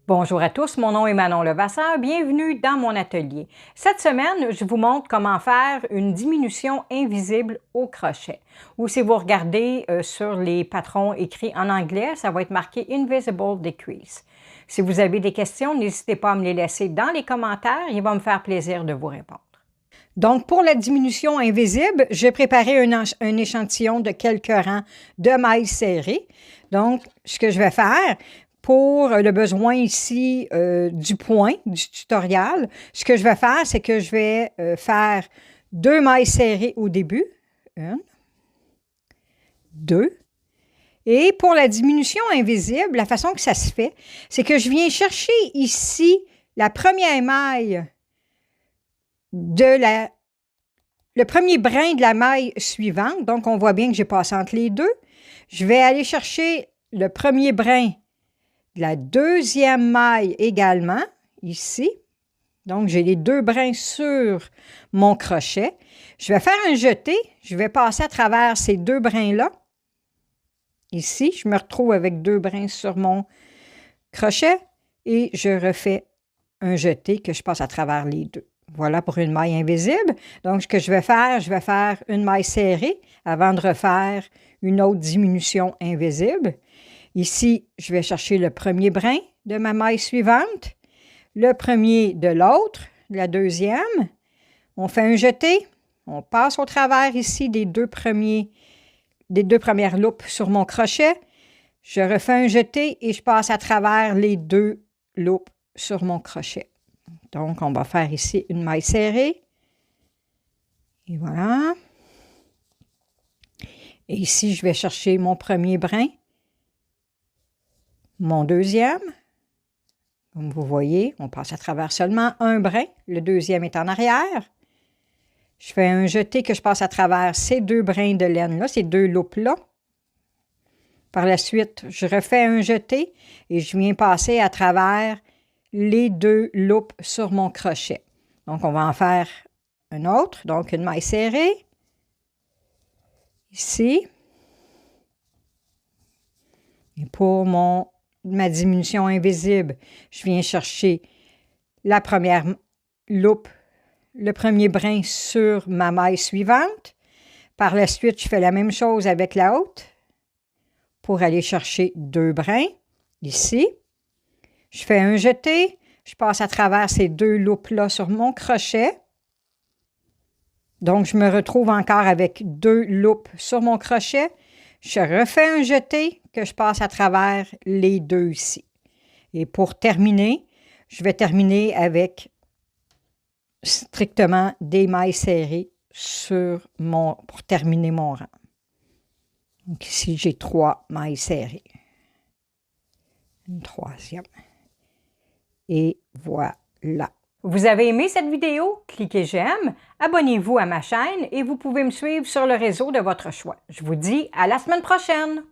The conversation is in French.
Bonjour à tous, mon nom est Manon Levasseur, bienvenue dans mon atelier. Cette semaine, je vous montre comment faire une diminution invisible au crochet. Ou si vous regardez sur les patrons écrits en anglais, ça va être marqué Invisible Decrease. Si vous avez des questions, n'hésitez pas à me les laisser dans les commentaires, il va me faire plaisir de vous répondre. Donc, pour la diminution invisible, j'ai préparé un échantillon de quelques rangs de mailles serrées. Donc, ce que je vais faire, pour le besoin ici du point du tutoriel, ce que je vais faire, c'est que je vais faire 2 mailles serrées au début. 1, 2. Et pour la diminution invisible, la façon que ça se fait, c'est que je viens chercher ici la première maille le premier brin de la maille suivante. Donc, on voit bien que j'ai passé entre les deux. Je vais aller chercher le premier brin de la deuxième maille également, ici. Donc, j'ai les 2 brins sur mon crochet. Je vais faire un jeté. Je vais passer à travers ces 2 brins-là. Ici, je me retrouve avec 2 brins sur mon crochet et je refais un jeté que je passe à travers les 2. Voilà pour une maille invisible. Donc, ce que je vais faire une maille serrée avant de refaire une autre diminution invisible. Ici, je vais chercher le premier brin de ma maille suivante, le premier de l'autre, la deuxième. On fait un jeté. On passe au travers ici des deux premières loupes sur mon crochet. Je refais un jeté et je passe à travers les 2 loupes sur mon crochet. Donc, on va faire ici une maille serrée. Et voilà. Et ici, je vais chercher mon premier brin. Mon deuxième, comme vous voyez, on passe à travers seulement un brin. Le deuxième est en arrière. Je fais un jeté que je passe à travers ces 2 brins de laine-là, ces 2 loupes-là. Par la suite, je refais un jeté et je viens passer à travers les 2 loupes sur mon crochet. Donc, on va en faire un autre, donc une maille serrée. Ici. Et pour ma diminution invisible, je viens chercher la première loupe, le premier brin sur ma maille suivante. Par la suite, je fais la même chose avec la haute pour aller chercher 2 brins. Ici, je fais un jeté, je passe à travers ces 2 loupes-là sur mon crochet. Donc, je me retrouve encore avec 2 loupes sur mon crochet. Je refais un jeté que je passe à travers les 2 ici. Et pour terminer, je vais terminer avec strictement des mailles serrées pour terminer mon rang. Donc ici, j'ai 3 mailles serrées. Une troisième. Et voilà. Vous avez aimé cette vidéo? Cliquez j'aime, abonnez-vous à ma chaîne et vous pouvez me suivre sur le réseau de votre choix. Je vous dis à la semaine prochaine!